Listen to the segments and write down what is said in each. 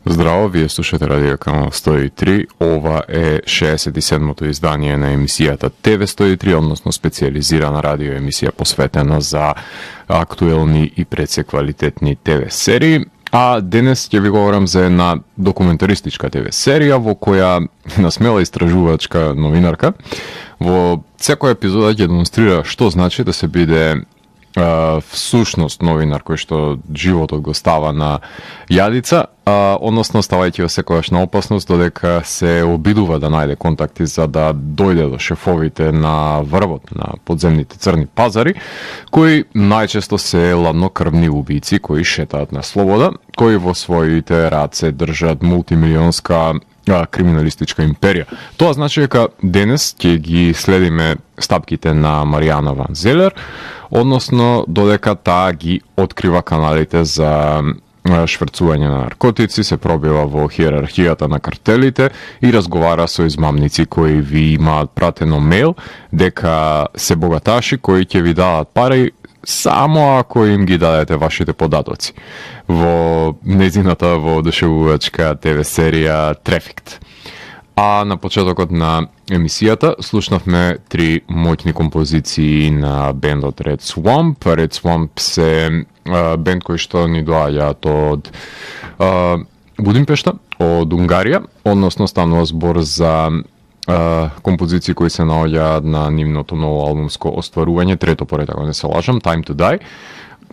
Здраво, вие слушате Радио Канал 103. Ова е 67-то издание на емисијата ТВ 103, односно специализирана радио емисија посветена за актуелни и предсеквалитетни ТВ серии. А денес ќе ви говорам за една документаристичка ТВ серија во која една смела истражувачка новинарка во секоја епизода ќе демонстрира што значи да се биде всушност новинар кој што животот го става на јадица, односно ставајќи го секогаш на опасност додека се обидува да најде контакти за да дојде до шефовите на врвот на подземните црни пазари, кои најчесто се ладнокрвни убици кои шетаат на слобода, кои во своите раце држат мултимилионска криминалистичка империја. Тоа значи дека денес ќе ги следиме стапките на Маријана Ван Зелер, односно додека таа ги открива каналите за шверцување на наркотици, се пробива во хиерархијата на картелите и разговара со измамници кои ви имаат пратено мејл дека се богаташи кои ќе ви дадат пари само ако им ги дадете вашите податоци во незината воодушевувачка ТВ серија Трефикт. А на почетокот на емисијата слушнавме три моќни композиции на бендот Red Swamp. Red Swamp се бенд кој што ни доаѓаат од Будимпешта, од Унгарија, односно станува збор за композиции кои се наоѓаат на нивното ново албумско остварување, трето поред ако не се лажам, Time to Die.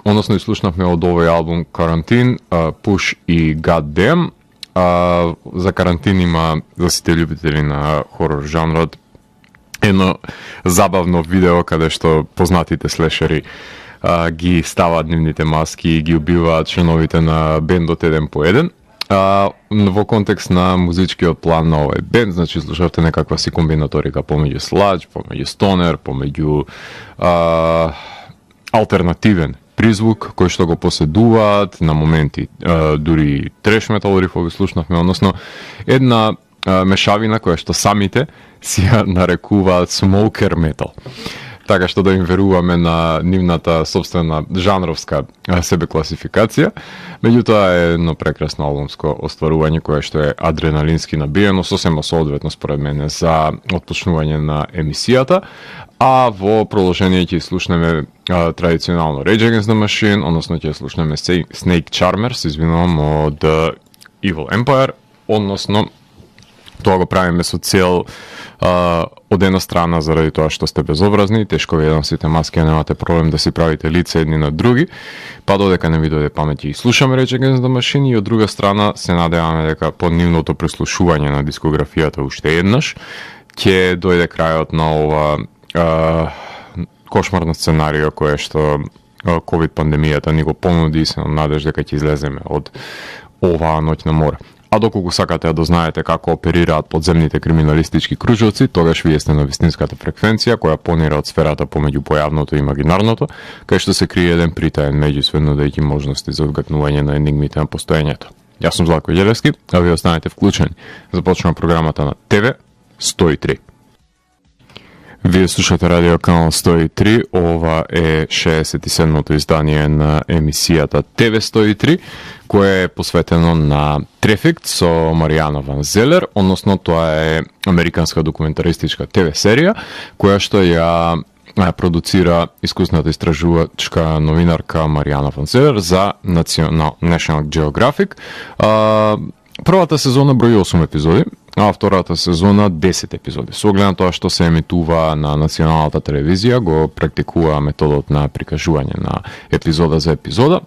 Односно слушнавме од овој албум Карантин, Push и Goddamn. За Карантин има, за сите љубители на хорор жанрот, едно забавно видео каде што познатите слешери ги ставаат нивните маски и ги убиваат членовите на бендот еден по еден. Во контекст на музичкиот план на овој бенд, значи слушавте некаква си комбинаторика помеѓу слаџ, помеѓу стонер, помеѓу алтернативен призвук кој што го поседуваат на моменти дури треш метал рифови слушнавме, односно една мешавина која што самите си ја нарекуваат смокер метал. Така што да им веруваме на нивната собствена жанровска себекласификација. Меѓутоа е едно прекрасно албумско остварување кое што е адреналински набиено, сосема соодветно според мене за отпочнување на емисијата. А во продолжение ќе слушнеме традиционално Rage Against the Machine, односно ќе слушнеме Snake Charmers, извинувам, од Evil Empire, односно тоа го правиме со цел од една страна заради тоа што сте безобразни, тешко ви носите маски, немате проблем да си правите лице едни на други, па додека не ви дојде памет и слушаме Rage Against the Machine, и од друга страна се надеваме дека под нивното преслушување на дискографијата уште еднаш ќе дојде крајот на ова кошмарно сценарио кое што ковид пандемијата ни го понуди и се надеж дека ќе излеземе од оваа ноќ на мора. А доколку сакате да знаете како оперираат подземните криминалистички кружоци, тогаш вие сте на вистинската фреквенција која понира од сферата помеѓу појавното и имагинарното, кај што се крие еден притаен меѓусвет нудејќи можности за одгатнување на енигмите на постоењето. Јас сум Златко Ѓелевски, а вие останете вклучени. Започнува програмата на ТВ 103. Вие слушате Радио Канал 103, ова е 67-то издание на емисијата ТВ 103, кое е посветено на Трефикт со Маријана Ван Зелер, односно тоа е американска документаристичка ТВ серија, која што ја продуцира искусната истражувачка новинарка Маријана Ван Зелер за National Geographic. Првата сезона брои 8 епизоди, а втората сезона 10 епизоди. Со оглед на тоа што се емитува на националната телевизија, го практикува методот на прикажување на епизода за епизода,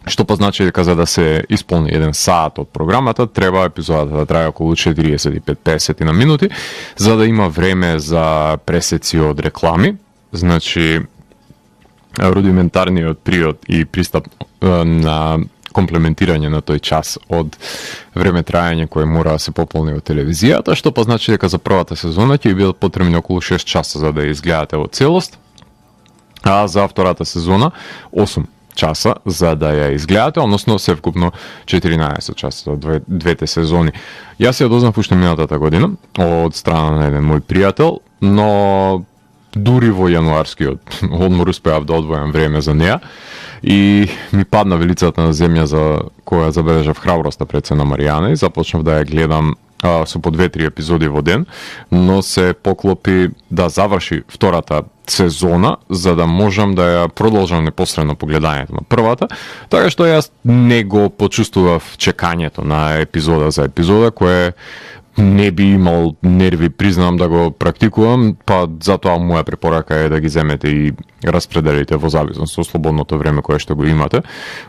што позначи дека за да се исполни еден саат од програмата, треба епизодата да трае околу 45-50 на минути, за да има време за пресеци од реклами. Значи, рудиментарниот приод и пристап на комплементирање на тој час од време трајање кое мора да се пополни од телевизијата, што позначи дека за првата сезона ќе бидат потребни околу 6 часа за да ја изгледате во целост, а за втората сезона 8 часа за да ја изгледате, односно севкупно 14 часа за двете сезони. Јас ја дознав уште минатата година од страна на еден мој пријател, но дури во јануарскиот одмор успеав да одвојам време за неа и ми падна велицата на земја за која забележав храброста пред се на Маријана и започнав да ја гледам со по 2-3 епизоди во ден, но се поклопи да заврши втората сезона за да можам да ја продолжам непосредно погледањето на првата, така што јас не го почувствував чекањето на епизода за епизода, кое не би имал нерви, признам да го практикувам, па затоа моја препорака е да ги земете и распределите во зависност од слободното време кое што го имате.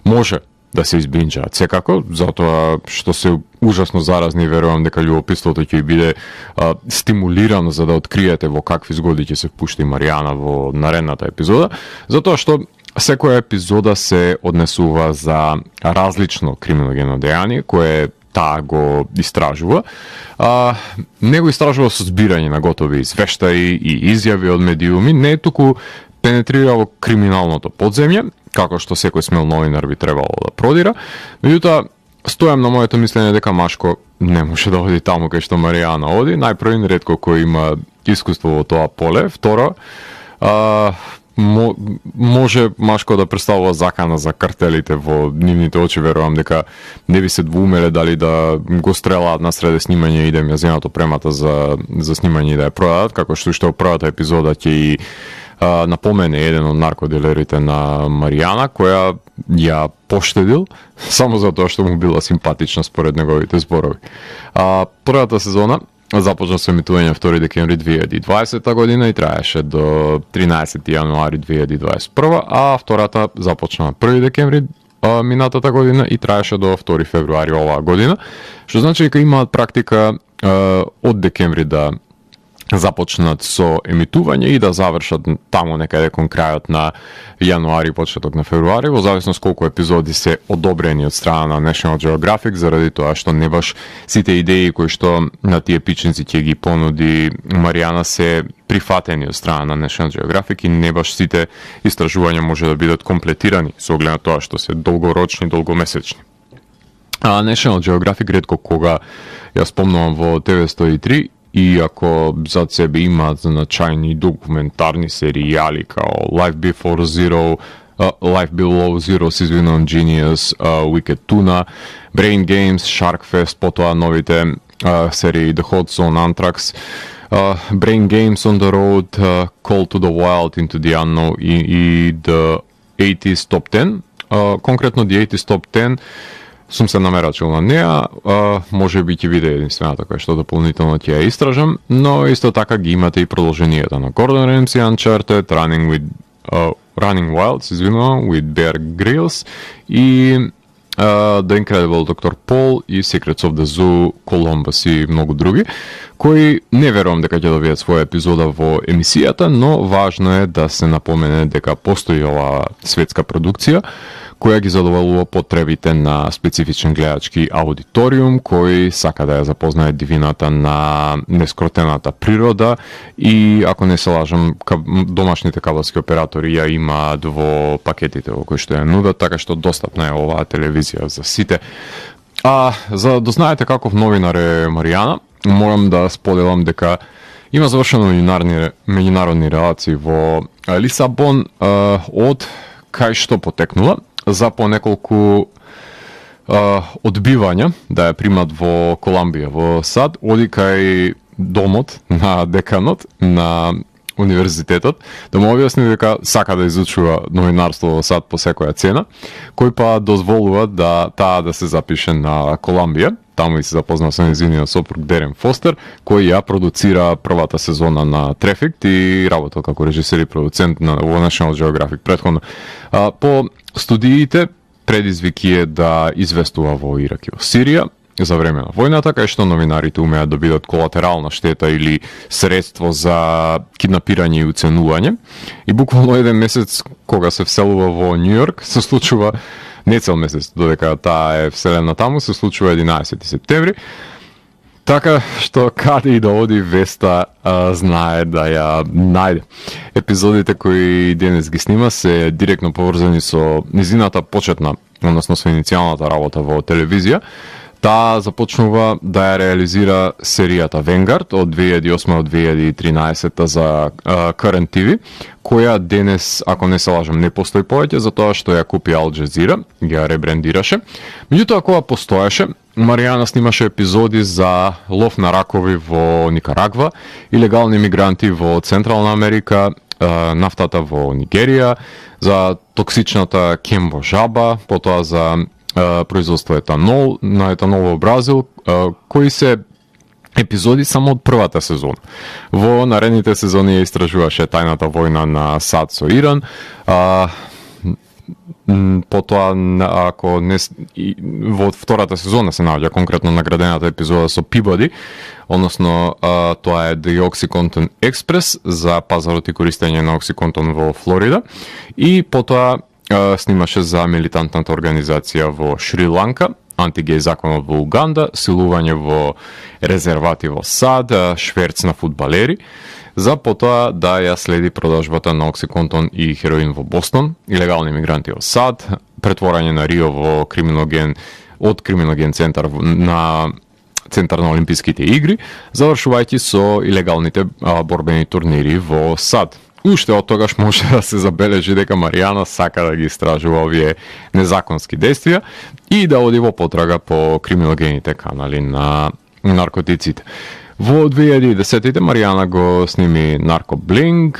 Може да се избинџаат секако, затоа што се ужасно заразни, верувам дека љубопитството ќе биде стимулирано за да откриете во какви згоди ќе се впушти Маријана во наредната епизода, затоа што секоја епизода се однесува за различно криминогено дејание кое таа го истражува. Не го истражува со збирање на готови извештаи и изјави од медиуми, не е туку пенетрира во криминалното подземје, како што секој смел новинар би требало да продира. Меѓутоа, стојам на моето мислење дека Машко не може да оди таму кај што Маријана оди. Најпрвин ретко кој има искуство во тоа поле. Второ, може Машко да представува закана за картелите во нивните очи, верувам дека не би се двумеле дали да го стрелаат на среде снимање и да им ја земат опремата за снимање и да ја продадат, како што првата епизода ќе и напомене еден од наркодилерите на Маријана, која ја поштедил само затоа што му била симпатична според неговите зборови. Првата сезона започна со емитување 2 декември 2020 година и траеше до 13 јануари 2021, а втората започна на 1 декември минатата година и траеше до 2 февруари оваа година, што значи дека имаат практика од декември да започнат со емитување и да завршат таму некаде кон крајот на јануари, почеток на февруари, во зависност колку епизоди се одобрени од страна на National Geographic, заради тоа што не баш сите идеи кои што на тие пичници ќе ги понуди Маријана се прифатени од страна на National Geographic и не баш сите истражувања може да бидат комплетирани со оглед на тоа што се долгорочни, долгомесечни. National Geographic ретко кога ја спомнувам во TV103, иако зад себе имаат значајни документарни серијали као Life Below Zero, Genius, Wicked Tuna, Brain Games, Shark Fest, потоа новите серии The Hot Zone, Anthrax, Brain Games on the Road, Call to the Wild, Into the Unknown и The 80s Top 10. Конкретно The 80s Top 10 сум се намерачил на неа, може би ќе биде единствената која што дополнително ќе ја истражам, но исто така ги имате и продолженијата на Gordon Ramsay Uncharted, Running Wild, with Bear Grylls и The Incredible Dr. Paul и Secrets of the Zoo, Columbus и многу други, кои не верувам дека ќе добијат своја епизода во емисијата, но важно е да се напомене дека постои оваа светска продукција која ги задоволува потребите на специфичен гледачки аудиториум кој сака да ја запознае дивината на нескротената природа и, ако не се лажам, домашните кабелски оператори ја имаат во пакетите во кои што ја нудат, така што достапна е оваа телевизија за сите. За да дознаете каков новинар е Маријана, морам да споделам дека има завршено меѓународни релации во Лисабон, од кај што потекнува за по неколку одбивања да ја примат во Колумбија, во САД, оди кај домот на деканот на универзитетот, да му објасни дека сака да изучува новинарство во САД по секоја цена, кој па дозволува да таа да се запише на Колумбија. Таму и се запозна со нејзиниот сопруг Дерен Фостер, кој ја продуцира првата сезона на Трефикт и работел како режисер и продуцент во National Geographic претходно. По студиите предизвик е да известува во Ирак и во Сирија за време на војната, кај што новинарите умеат да бидат колатерална штета или средство за киднапирање и уценување. И буквално еден месец кога се вселува во Њујорк, се случува не цел месец, додека таа е вселена таму, се случува 11 септември. Така што каде и да оди Веста знае да ја најде. Епизодите кои денес ги снима се директно поврзани со низината почетна, односно со иницијалната работа во телевизија, Таа започнува да ја реализира серијата Vanguard од 2008 до 2013 за Current TV, која денес, ако не се лажам, не постои повеќе, затоа што ја купи Ал Джазира, ја ребрендираше. Меѓутоа, кога постоеше, Маријана снимаше епизоди за лов на ракови во Никарагва, илегални мигранти во Централна Америка, нафтата во Нигерија, за токсичната кембо жаба, потоа за производство етанол, на етанол во Бразил, кои се епизоди само од првата сезона. Во наредните сезони ја истражуваше тајната војна на САД со Иран, потоа ако не во втората сезона се наоѓа конкретно наградената епизода со Пибоди, односно тоа е The Oxycontin Express за пазарот и користење на оксиконтон во Флорида, и потоа снимаше за милитантната организација во Шри-Ланка, антигеј законот во Уганда, силување во резервати во САД, шверц на фудбалери, за потоа да ја следи продажбата на оксиконтон и хероин во Бостон, илегални мигранти во САД, претворање на Рио во криминоген, од криминоген центар на центар на Олимписките игри, завршувајќи со илегалните борбени турнири во САД. Уште од тогаш може да се забележи дека Маријана сака да ги истражува овие незаконски действија и да оди во потрага по криминогените канали на наркотиците. Во 2010-тите Маријана го сними Narco Bling,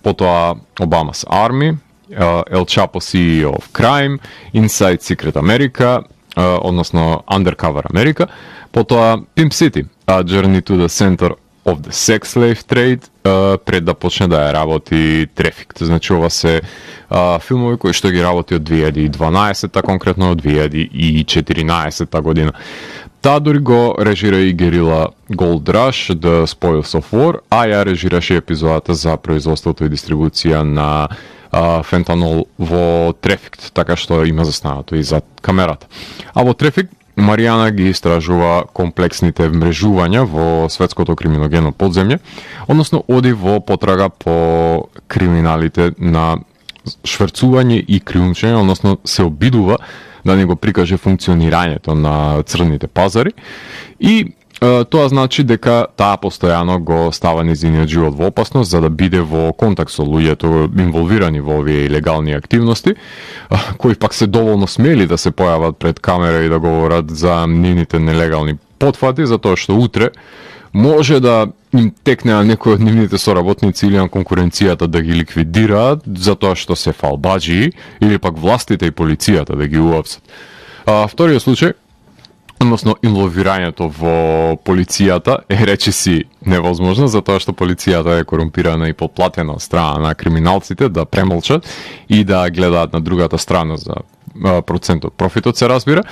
потоа Obama's Army, El Chapo CEO of Crime, Inside Secret America, односно Undercover America, потоа Pimp City, A Journey to the Center of the Sex Slave Trade, пред да почне да ја работи Trafficked. Значи, ова се филмови кои што ги работи од 2012-та, конкретно од 2014 година. Таа дури го режира и Guerrilla Gold Rush, The Spoils of War, а ја режираше епизодата за производството и дистрибуција на фентанол во Trafficked, така што има застанато и зад камерата. А во Trafficked Маријана ги истражува комплексните вмрежувања во светското криминогено подземје, односно оди во потрага по криминалите на шверцување и криумчење, односно се обидува да не го прикаже функционирањето на црните пазари, и тоа значи дека таа постојано го става нејзиниот живот во опасност за да биде во контакт со луѓето инволвирани во овие илегални активности, кои пак се доволно смели да се појават пред камера и да говорат за нивните нелегални потфати, затоа што утре може да им текне на некој од нивните соработници или на конкуренцијата да ги ликвидираат затоа што се фалбаџии, или пак властите и полицијата да ги уапсат. Вториот случај, односно инволвирањето во полицијата, е речиси невозможно, затоа што полицијата е корумпирана и подплатена од страна на криминалците да премолчат и да гледаат на другата страна за процентот профитот, се разбира,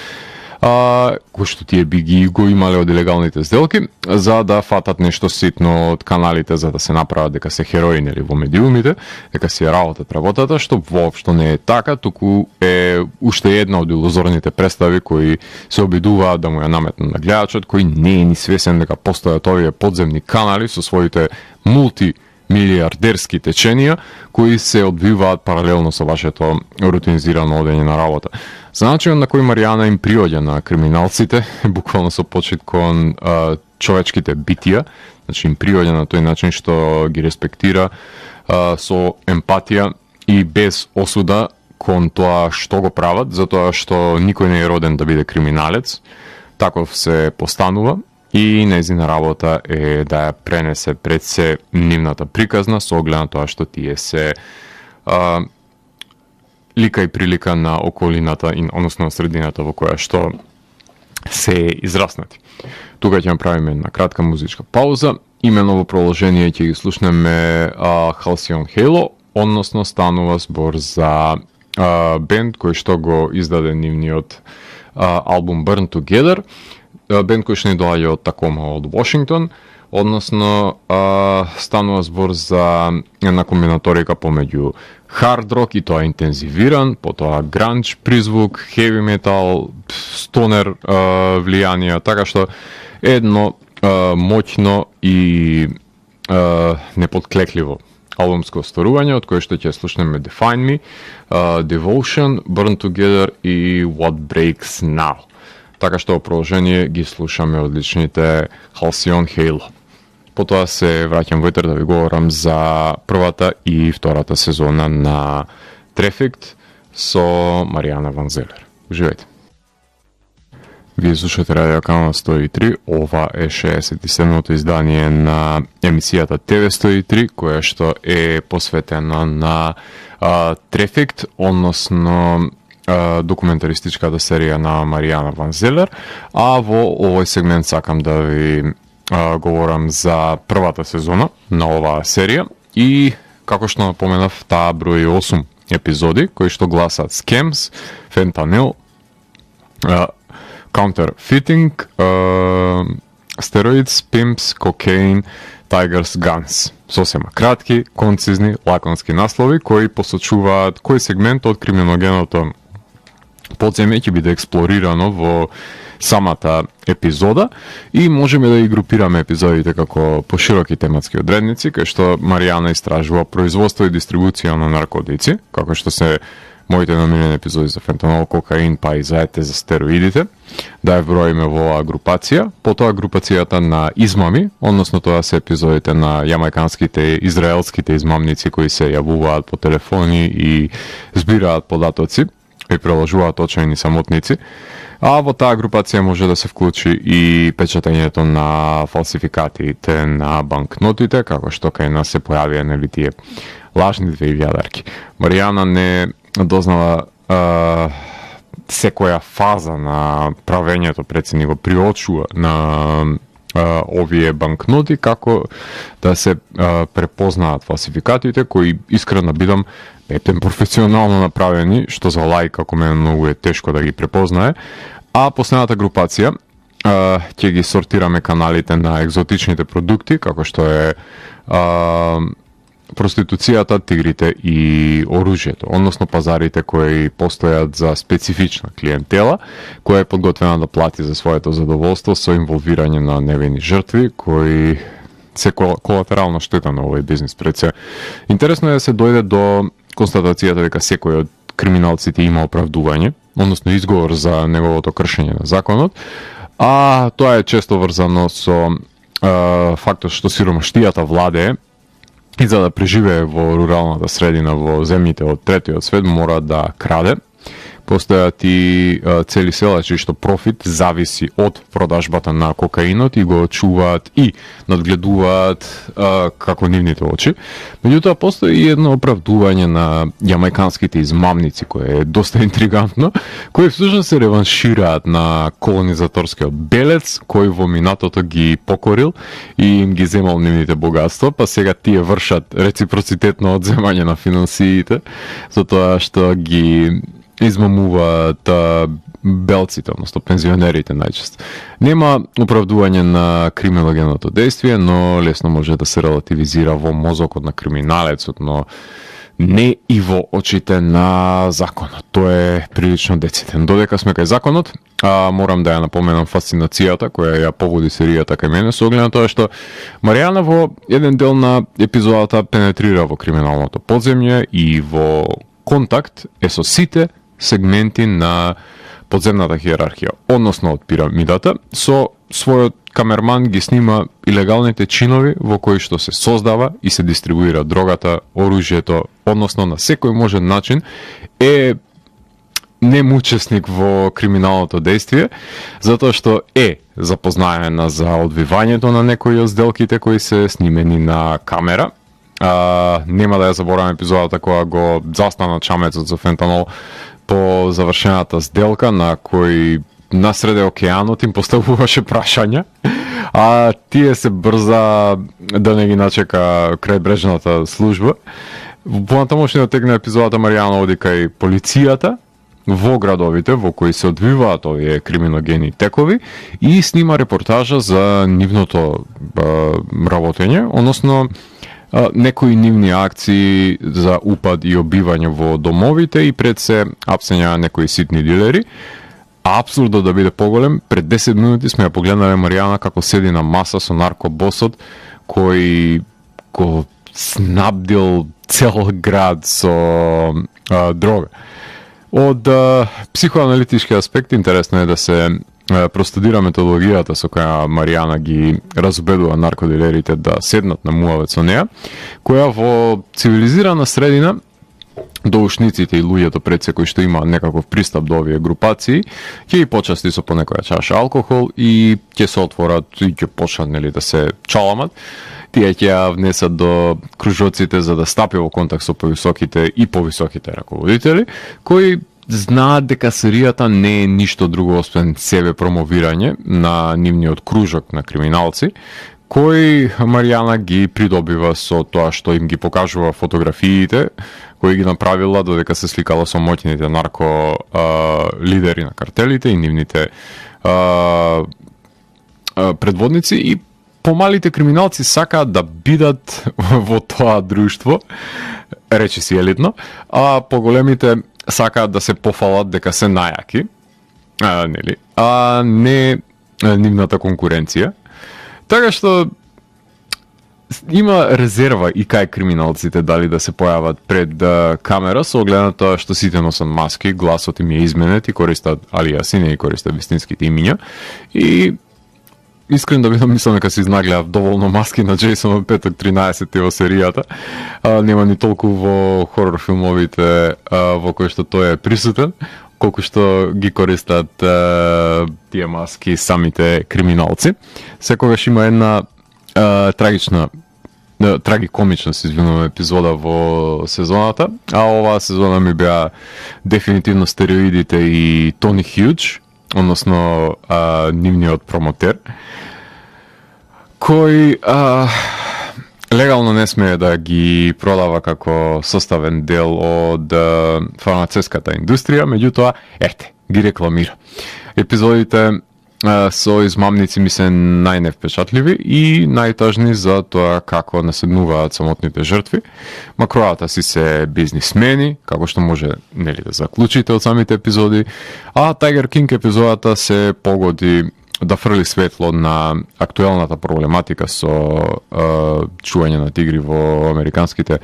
кој што тие би ги го имале од илегалните сделки, за да фатат нешто ситно од каналите за да се направат дека се хероин или во медиумите, дека си работата, што воопшто не е така, туку е уште една од илузорните представи кои се обидуваат да му ја наметнат на гледачот, кој не е ни свесен дека постојат овие подземни канали со своите мултимилиардерски теченија кои се одвиваат паралелно со вашето рутинизирано одење на работа. За начинот на кој Маријана им приоѓа на криминалците, буквално со почит кон човечките битија, значи им приоѓа на тој начин што ги респектира со емпатија и без осуда кон тоа што го прават, затоа што никој не е роден да биде криминалец, таков се постанува и нејзина работа е да ја пренесе пред се нивната приказна со оглед на тоа што тие се лика и прилика на околината, односно средината во која што се израснати. Тука ќе направиме една кратка музичка пауза. Имено во продолжение ќе ги слушнеме Halcyon Halo, односно станува збор за бенд кој што го издаде нивниот албум Burn Together, бенд кој што ни доаѓа од Такома, од Вашингтон, односно станува збор за една комбинаторика помеѓу хард рок и тоа интензивиран, потоа гранж призвук, хеви метал, стонер влијанија, така што едно моќно и неподклекливо албумско остварување, од кое што ќе слушнеме Define Me, Devotion, Burn Together и What Breaks Now. така што во продолжение ги слушаме одличните Halcyon Halo. Потоа се враќам во етер да ви говорам за првата и втората сезона на Trafficked со Маријана Ван Зелер. Уживајте. Вие слушате Радио Канал 103, ова е 67-то издание на емисијата ТВ 103, која што е посветена на Trafficked, односно документаристичката серија на Маријана Ван Зелер, а во овој сегмент сакам да ви говорам за првата сезона на оваа серија и, како што напоменав, таа брои 8 епизоди кои што гласат Scams, Fentanyl, Counterfeiting, Steroids, Pimps, Cocaine, Tigers, Guns. Сосема кратки, концизни, лаконски наслови кои посочуваат кој сегмент од криминогеното подземје ќе биде експлорирано во самата епизода и можеме да ги групираме епизодите како пошироки тематски одредници, кај што Маријана истражува производство и дистрибуција на наркотици, како што се моите намирени епизоди за фентанол, кокаин, па и заете за стероидите, да ја броиме во оваа групација. Потоа групацијата на измами, односно тоа се епизодите на јамајканските, израелските измамници кои се јавуваат по телефони и збираат податоци и преложуваат очајни самотници. А во таа групација може да се вклучи и печатењето на фалсификатите на банкнотите, како што кај нас се појавија нели тие лажни 2000-арки. Маријана не дознала секоја фаза на правењето, прецени го приочува на овие банкноти, како да се препознаат фалсификатите, кои искрено бидам епен професионално направени, што за лаик како мене многу е тешко да ги препознае. А последната групација ќе ги сортираме каналите на екзотичните продукти, како што е проституцијата, тигрите и оружјето, односно пазарите кои постојат за специфична клиентела, која е подготвена да плати за своето задоволство со инволвирање на невини жртви, кои се колатерална штета на овој бизнес. Пред се интересно е да се дојде до констатацијата дека секој од криминалците има оправдување, односно изговор за неговото кршење на законот, а тоа е често врзано со фактот што сиромаштијата владее и за да преживее во руралната средина во земјите од третиот свет мора да краде. Постојат и цели села чии што профит зависи од продажбата на кокаинот и го чуваат и надгледуваат како нивните очи. Меѓутоа постои и едно оправдување на јамајканските измамници кое е доста интригантно, кои всушност се реваншираат на колонизаторскиот белец кој во минатото ги покорил и им ги земал нивните богатства, па сега тие вршат реципроцитетно одземање на финансиите за тоа што ги измамуваат белците, одnosno пензионерите најчесто. Нема оправдување на криминогеното действие, но лесно може да се релативизира во мозокот на криминалецот, но не и во очите на законот. Тоа е прилично дециден. Додека сме кај законот, морам да ја напоменам фасцинацијата која ја поводи серијата кај мене, со оглед на тоа што Маријана во еден дел на епизодата пенетрира во криминалното подземје и во контакт е со сите сегменти на подземната хиерархија, односно од пирамидата, со својот камерман ги снима илегалните чинови во кои што се создава и се дистрибуира дрогата, оружјето, односно на секој можен начин е немучесник во криминалното действие, затоа што е запознаена за одвивањето на некои од сделките кои се снимени на камера. Нема да ја заборавам епизодата кога го застана чамецот за фентанол по завршената сделка на кој насреде океанот им поставуваше прашања, а тие се брза да не ги начека крајбрежната служба. Понатамошно да тегне епизодата Маријана оди кај полицијата во градовите во кои се одвиваат овие криминогени текови и снима репортажа за нивното работење, односно некои нивни акции за упад и обивање во домовите и пред се апсења некои ситни дилери. А апсурдот да биде поголем, пред 10 минути сме ја погледнале Маријана како седи на маса со наркобосот кој го снабдил цел град со дрога. Од психоаналитички аспект интересно е да се простудира методологијата со која Маријана ги разубедува наркодилерите да седнат на муавет со неа, која во цивилизирана средина доушниците и луѓето пред се кои што имаат некаков пристап до овие групации, ќе ги почасти со понекоја чаша алкохол и ќе се отворат и ќе почнат да се чаламат. Тие ќе ја внесат до кружоците за да стапи во контакт со повисоките и повисоките раководители, кои знаат дека серијата не е ништо друго освен себе промовирање на нивниот кружок на криминалци, кој Маријана ги придобива со тоа што им ги покажува фотографиите кои ги направила додека се сликала со моќните нарко лидери на картелите и нивните предводници, и помалите криминалци сакаат да бидат во тоа друштво, речи си елитно, а поголемите сакаат да се пофалат дека се најаки, нели, а не нивната конкуренција. Така што има резерва и кај криминалците дали да се појават пред камера, со оглед на тоа што сите носат маски, гласот им е изменет и користат алијаси, не и користат вистинските имиња. И искрен да бидам, мислам дека се изнагледав доволно маски на Джейсон од петок 13 во серијата. Нема ни толку во хорор филмовите во кои што тој е присутен, колку што ги користат тие маски самите криминалци. Секогаш има една трагикомична епизода во сезоната, а оваа сезона ми беа дефинитивно стероидите и Тони Хјудж, односно нивниот промотер, кој легално не смее да ги продава како составен дел од фармацевската индустрија, меѓутоа, ги рекламира. Епизодите со измамници ми се најневпечатливи и најтажни за тоа како наседнуваат самотните жртви. Макроата си се бизнисмени, како што може да заклучите од самите епизоди, а Тайгер Кинг епизодата се погоди да фрли светло на актуелната проблематика со чување на тигри во американските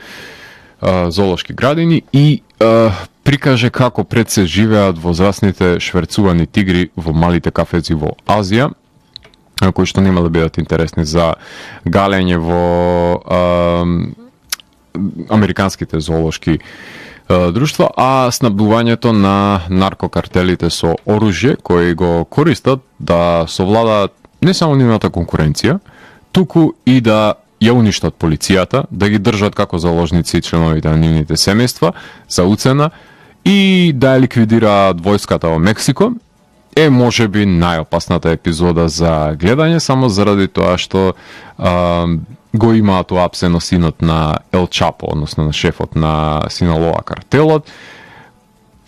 зоолошки градини и прикаже како пред се живеат возрастните шверцувани тигри во малите кафеци во Азија, кои што нема да бидат интересни за галење во американските зоолошки друштва, а снабдувањето на наркокартелите со оружје кои го користат да совладаат не само нивната конкуренција, туку и да ја уништат полицијата, да ги држат како заложници членовите на нивните семејства за уцена и да ја ликвидираат војската во Мексико. Можеби најопасната епизода за гледање, само заради тоа што го имаат уапсено синот на Ел Чапо, односно на шефот на Синалоа картелот,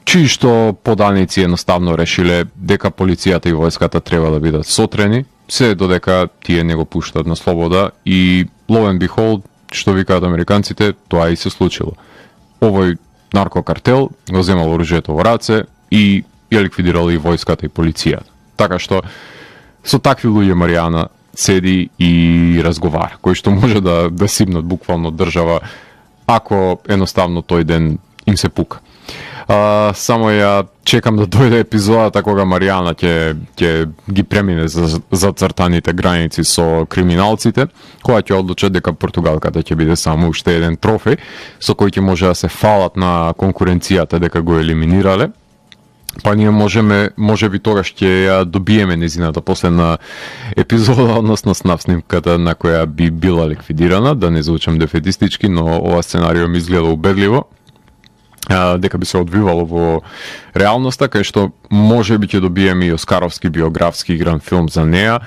чии што поданици едноставно решиле дека полицијата и војската треба да бидат сотрени, се додека тие не го пуштат на слобода и lo and behold, што викаат американците, тоа и се случило. Овој наркокартел го земал оружјето во раце и ја ликвидирал и војската и полицијата. Така што со такви луѓе Маријана седи и разговара, кои што може да сипнат буквално држава ако едноставно тој ден им се пука. Само ја чекам да дојде епизодата кога Маријана ќе ги премине за цртаните граници со криминалците, која ќе одлучат дека португалката ќе биде само уште еден трофеј со кој ќе може да се фалат на конкуренцијата дека го елиминирале. Па ние можеби тогаш ќе ја добиеме незината последна епизода, односно снимката на која би била ликвидирана, да не звучам дефетистички, но ова сценарио ми изгледа убедливо, дека би се одвивало во реалноста, кај што можеби ќе добиеме и оскаровски биографски игран филм за неа,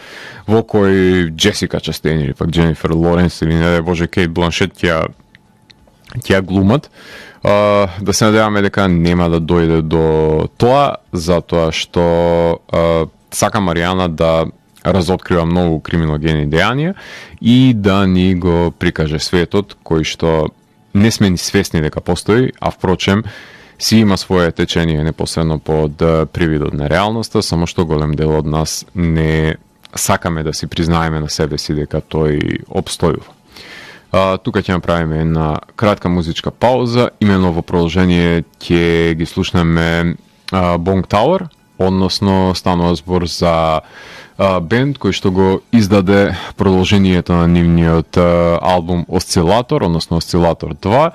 во кој Джесика Частейн или пак Дженифер Лоренс или не боже Кейт Бланшет ќе глумат. Да се надеваме дека нема да дојде до тоа, затоа што сака Маријана да разоткрива многу криминогени дејанија и да ни го прикаже светот кој што не сме ни свесни дека постои, а впрочем си има своје течение непосредно под привидот на реалноста, само што голем дел од нас не сакаме да си признаеме на себе си дека тој обстојува. Тука ќе направиме една кратка музичка пауза, именно во продолжение ќе ги слушнеме Bong Tower односно станува збор за бенд кој што го издаде продолжението на нивниот албум Осцилатор, односно Осцилатор 2.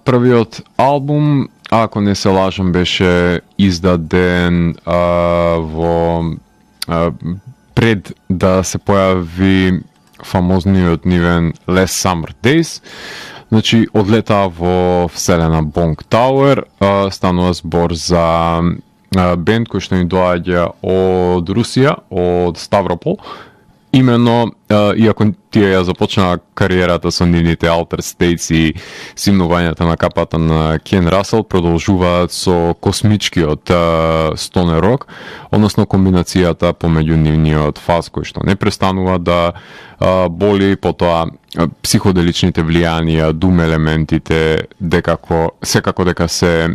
Првиот албум, ако не се лажам, беше издаден пред да се појави фамозниот нивен Last Summer Days. Значи, одлета во вселена Bong Tower, станува збор за бенд кој што ни доаѓа од Русија, од Ставропол. Именно, иако тие ја започнаа кариерата со нивните Alter States и симнувањата на капата на Кен Расел, продолжуваат со космичкиот стоner рок, односно комбинацијата помеѓу нивниот фаз кој што не престанува да боли, потоа психоделичните влијанија, дум елементите, секако дека се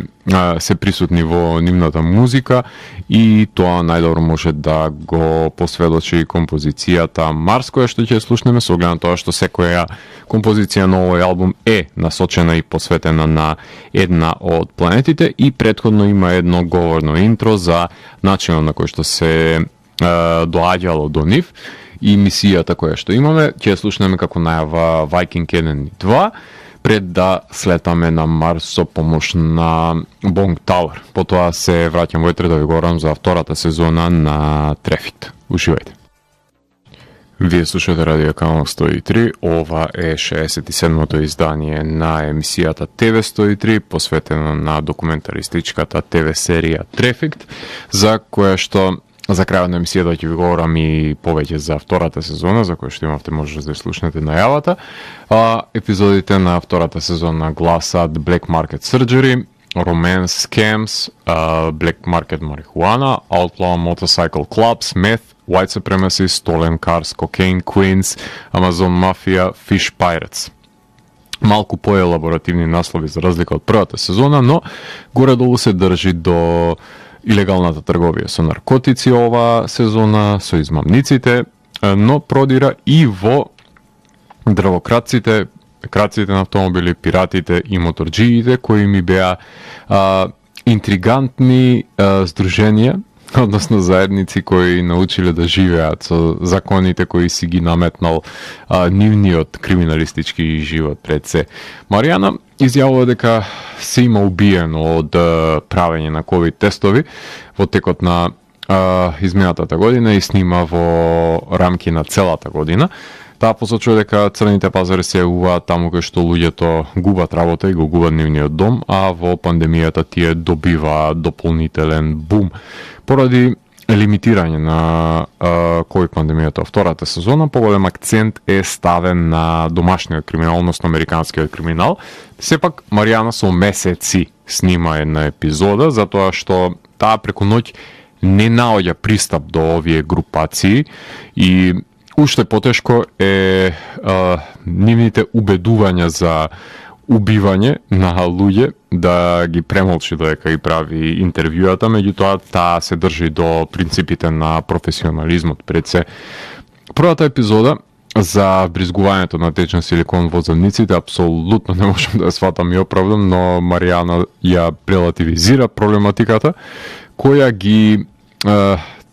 присутни во нивната музика, и тоа најдобро може да го посведочи композицијата Марс, која што ќе слушнеме, со оглед на тоа што секоја композиција на овој албум е насочена и посветена на една од планетите, и претходно има едно говорно интро за начинот на кој што се доаѓало до нив и мисијата која што имаме. Ќе слушнеме како најава Viking Enemy 2, пред да слетаме на Марс со помош на Bong Tower. Потоа се враќам во етер да ви говорам за втората сезона на Traffic. Уживајте. Вие слушате Радио Канал 103, ова е 67-то издание на емисијата ТВ 103, посветена на документаристичката ТВ серија Traffic, за која што за крајот на емисијата ќе ви говорам и повеќе за втората сезона, за која што имавте можност да слушнете најавата. Епизодите на втората сезона гласат Black Market Surgery, Romance Scams, Black Market Marijuana, Outlaw Motorcycle Clubs, Meth, White Supremacy, Stolen Cars, Cocaine Queens, Amazon Mafia, Fish Pirates. Малку поелаборативни наслови за разлика од првата сезона, но горе-долу се држи до илегалната трговија со наркотици ова сезона, со измамниците, но продира и во дрвократците, крадците на автомобили, пиратите и моторџиите, кои ми беа интригантни здруженија, односно заедници кои научиле да живеат со законите кои си ги наметнал нивниот криминалистички живот пред се. Маријана изјавува дека се има убиено од правење на ковид тестови во текот на изминатата година и снима во рамки на целата година. Таа посочува дека црните пазари се јавуваат таму кај што луѓето губат работа и го губат нивниот дом, а во пандемијата тие добиваат дополнителен бум. Поради лимитирање на ковид пандемијата во втората сезона, поголем акцент е ставен на домашниот криминал, односно американскиот криминал. Сепак Маријана со месеци снима една епизода, затоа што таа преку ноќ не наоѓа пристап до овие групации и уште потешко е нивните убедувања за убивање на луѓе да ги премолчи додека ги прави интервјуата, меѓутоа таа се држи до принципите на професионализмот пред се. Првата епизода за бризгувањето на течен силикон во зовниците апсолутно не можам да ја сватам и оправдам, но Маријана ја релативизира проблематиката, која ги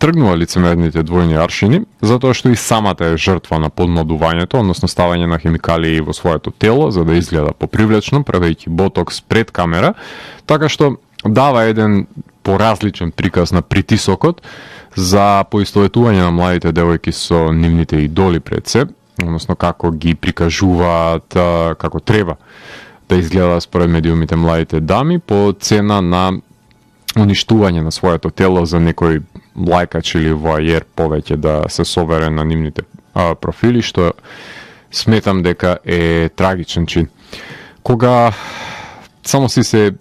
тргнува лицемерните двојни аршини, затоа што и самата е жртва на подмладувањето, односно ставање на хемикалии во своето тело, за да изгледа попривлечно, правејќи ботокс пред камера, така што дава еден поразличен приказ на притисокот за поистоветување на младите девојки со нивните идоли пред се, односно како ги прикажуваат како треба да изгледа според медиумите младите дами по цена на уништување на своето тело за некој лајкач или воајер повеќе да се совере на нивните профили, што сметам дека е трагичен чин. Кога само си се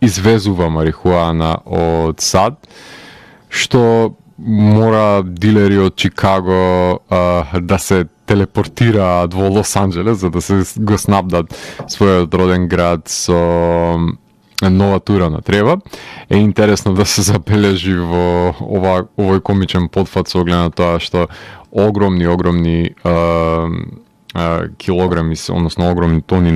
извезува марихуана од сад, што мора дилери од Чикаго да се телепортираат во Лос Анџелес за да се го снабдат својот роден град со нова тура на треба, е интересно да се забележи во овој комичен потфат со оглед на тоа што огромни килограми, односно огромни тони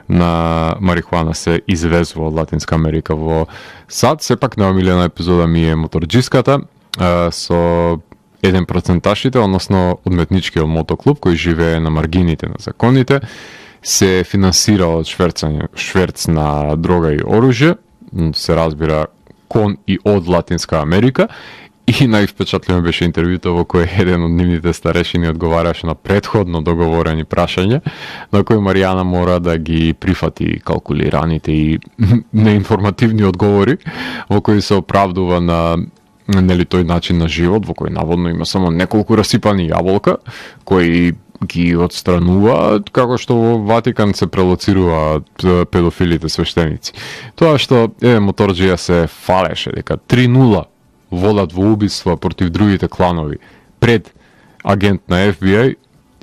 на марихуана се извезува од Латинска Америка во САД. Сепак наомилена епизода ми е моторџиската со еден проценташите, односно одметничкиот мотоклуб кој живее на маргините на законите, се финансира од шверц на дрога и оружје, се разбира кон и од Латинска Америка. И највпечатливо беше интервјуто во кој еден од нивните старешини одговараше на претходно договорени прашање, на кој Маријана мора да ги прифати калкулираните и неинформативни одговори, во кои се оправдува на тој начин на живот, во кој наводно има само неколку расипани јаболка, кои ги отстрануваат, како што во Ватикан се прелоцируваат педофилите свештеници. Тоа што моторџија се фалеше дека 3-0 водат во убиства против другите кланови пред агент на FBI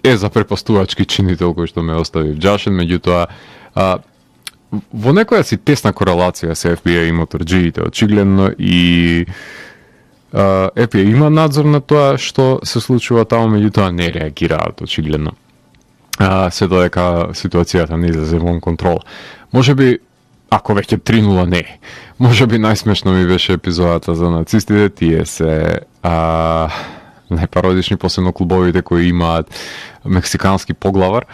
е запрепастувачки чинител кој што ме остави вџашен, меѓутоа во некоја си тесна корелација се FBI и моторџиите очигледно, и FBI има надзор на тоа што се случува таму, меѓутоа не реагираат очигледно. Се додека ситуацијата не излезе вон контрол. Можеби ако веќе 3-0 не. Можеби најсмешно ми беше епизодата за нацистите, тие се најпародични, посебно клубовите кои имаат мексикански поглавар,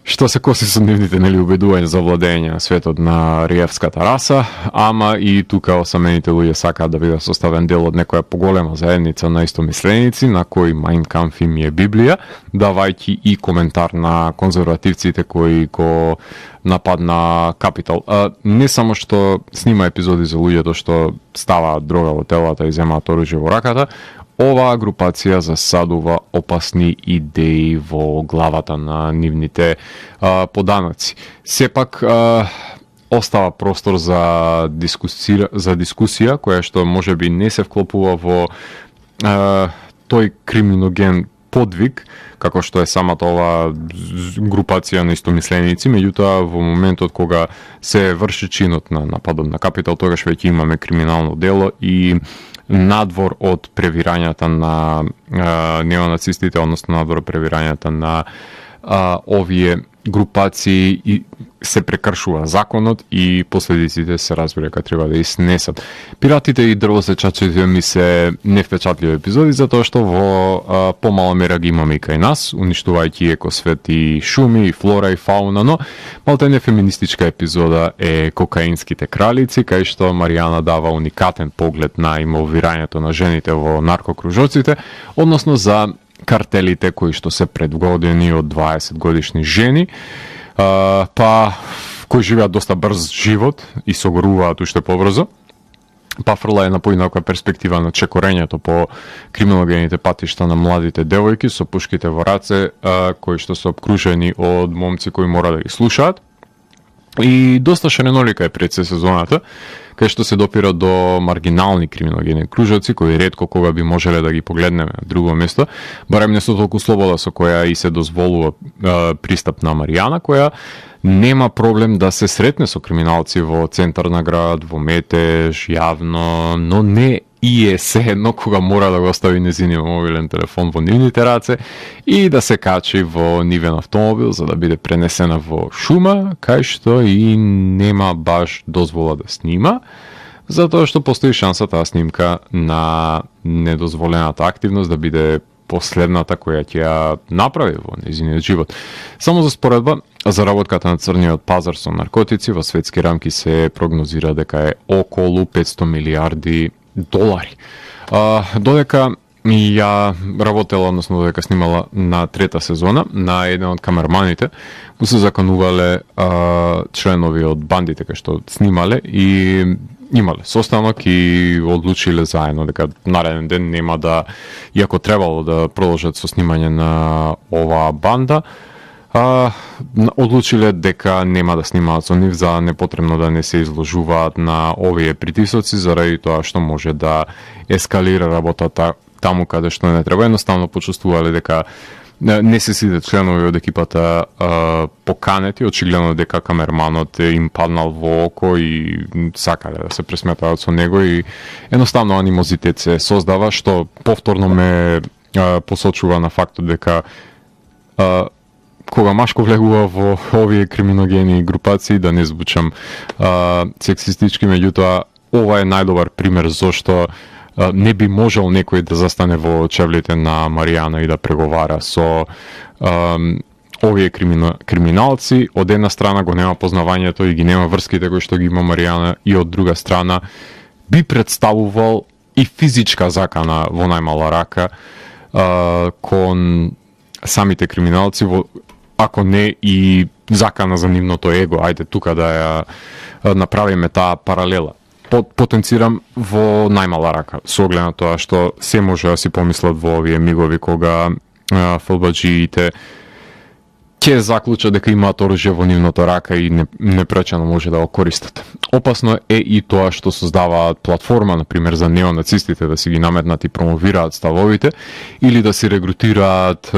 што се коси со нивните убедувања за владење на светот на риевската раса, ама и тука осамените луѓе сакаат да бидат составен дел од некоја поголема заедница на истомисленици, на кои Mein Kampf им е Библија, давајќи и коментар на конзервативците кои го нападна Капитол. Не само што снима епизоди за луѓето што ставаат дрога во телата и земаат оружје во раката, оваа групација засадува опасни идеи во главата на нивните поданици. Сепак остава простор за дискусија која што можеби не се вклопува во тој криминоген подвиг, како што е самата ова групација на истомисленици, меѓутоа во моментот кога се врши чинот на нападот на Капитол, тогаш веќе имаме криминално дело и надвор од превирањата на неонацистите, односно надвор од превирањата на овие групации и се прекршува законот и последиците се разбира дека треба да иснесат. Пиратите и дрвосечачите ми се невпечатливи епизоди, затоа што во помала мера ги имаме и кај нас, уништувајќи екосвет и шуми, и флора и фауна, но малтене феминистичка епизода е Кокаинските кралици, кај што Маријана дава уникатен поглед на инволвирањето на жените во наркокружоците, односно за картелите кои што се предводени од 20 годишни жени, кои живеат доста брз живот и согоруваат уште побрзо. Фрла е на поинаква перспектива на чекорењето по криминогените патишта на младите девојки со пушките во раце, кои што се обкружени од момци кои мора да ги слушаат. И доста шаренолика е пред сезоната, кај што се допира до маргинални криминогени кружоци, кои ретко кога би можеле да ги погледнеме на друго место, барем не со толку слобода со која и се дозволува пристап на Маријана, која нема проблем да се сретне со криминалци во центар на град, во метеж, јавно, но не и е се едно кога мора да го остави незиниот мобилен телефон во нивните раце и да се качи во нивен автомобил за да биде пренесена во шума, кај што и нема баш дозвола да снима, затоа што постои шанса таа снимка на недозволената активност да биде последната која ќе ја направи во незиниот живот. Само за споредба, заработката на црниот пазар со наркотици во светски рамки се прогнозира дека е околу 500 милиарди долари. Додека ја работела, односно додека снимала на трета сезона, на еден од камерманите, му се заканувале членови од бандите кои што снимале и имале состанок и одлучиле заедно дека нареден ден нема да, иако требало да продолжат со снимање на оваа банда, одлучиле дека нема да снимаат со нив за непотребно да не се изложуваат на овие притисоци, заради тоа што може да ескалира работата таму каде што не треба. Едноставно почувствувале дека не се сите членови од екипата поканети, очигледно дека камерманот им паднал во око и сакале да се пресметаат со него и едноставно анимозитет се создава, што повторно ме посочува на фактот дека кога машко влегува во овие криминогени групации, да не звучам сексистички, меѓутоа ова е најдобар пример зошто не би можел некој да застане во чевлите на Маријана и да преговара со овие криминалци. Од една страна го нема познавањето и ги нема врските кои што ги има Маријана, и од друга страна би представувал и физичка закана во најмала рака кон самите криминалци, ако не и закана за нивното его. Ајде тука да ја направиме таа паралела. Потенцирам во најмала рака, со оглед на тоа што се може да си помислат во овие мигови кога флбаџиите ќе заклучат дека имаат оружје во нивното рака и непречено може да го користат. Опасно е и тоа што создаваат платформа, например, за неонацистите да си ги наметнат и промовираат ставовите, или да си регрутираат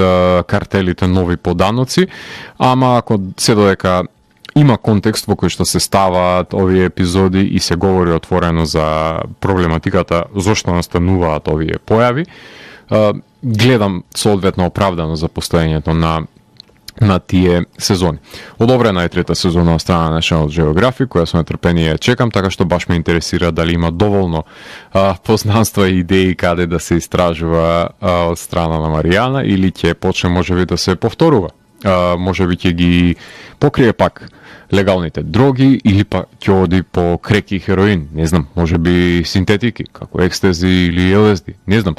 картелите нови поданоци, ама ако се додека има контекст во кој што се ставаат овие епизоди и се говори отворено за проблематиката зошто настануваат овие појави, гледам соодветно оправдано за постоењето на тие сезони. Одобрена е трета сезона од страна на National Geographic, која со нетрпение чекам, така што баш ме интересира дали има доволно познанства и идеи каде да се истражува од страна на Маријана, или ќе почне можеби да се повторува. Можеби ќе ги покрие пак легалните дроги, или па ќе оди по крек и хероин, не знам, можеби синтетики, како екстези или LSD, не знам.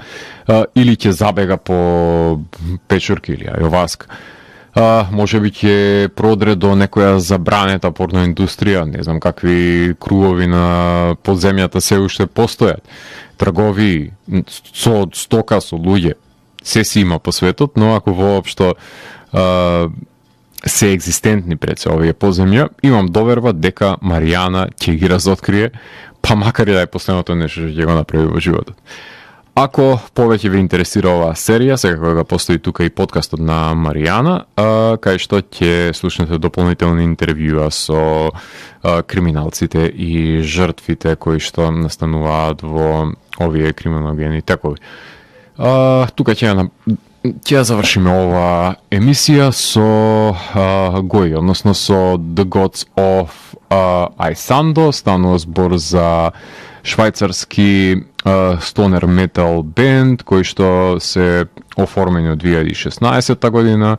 Или ќе забега по печурки или ајоваска. Можеби ќе продре до некоја забранета порноиндустрија, не знам какви кругови на подземјата се уште постојат. Тргови со стока, со луѓе, се си има по светот, но ако воопшто се екзистентни пред се овие поземја, имам доверба дека Маријана ќе ги разоткрие, па макар и да е последното нешто што ќе го направи во животот. Ако повеќе ве интересира оваа серија, секако да постои тука и подкастот на Маријана, кај што ќе слушнете дополнителни интервјуа со криминалците и жртвите кои што настануваат во овие криминогени текови. Тука ќе завршиме ова емисија со Гои, односно со The Gods of Aisando. Станува збор за швајцарски стонер метал бенд кој што се оформени од 2016 година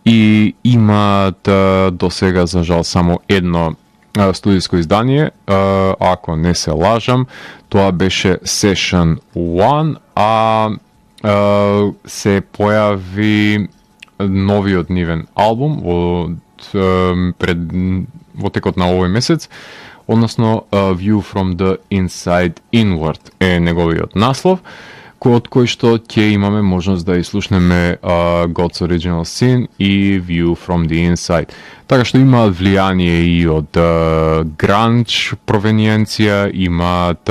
и имаат до сега за жал само едно студиско издание, ако не се лажам, тоа беше Session 1, се појави новиот нивен албум во текот на овој месец, односно View from the Inside Inward е неговиот наслов, од кој што ќе имаме можност да изслушнеме God's Original Sin и View from the Inside. Така што имаат влијание и од гранж провениенција, имаат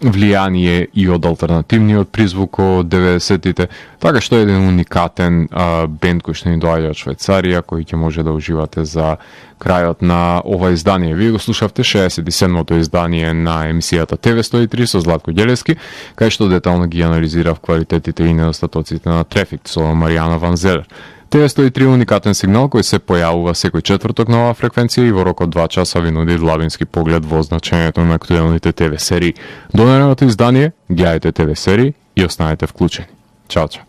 влијание и од алтернативниот призвук од 90-тите, така што е еден уникатен бенд кој што ни доаѓа од Швајцарија, кој ќе може да уживате за крајот на ова издание. Вие го слушавте 67-то издание на емисијата TV103 со Златко Ѓелевски, кај што детално ги анализирав квалитетите и недостатоците на Трефикт со Маријана Ван Зелер. TV103 уникатен сигнал кој се појавува секој четврток на оваа фреквенција и во рок од 2 часа ви нуди длабински поглед во значењето на актуелните ТВ серии. До наредното издание, гледајте ТВ серии и останете вклучени. Чао, чао.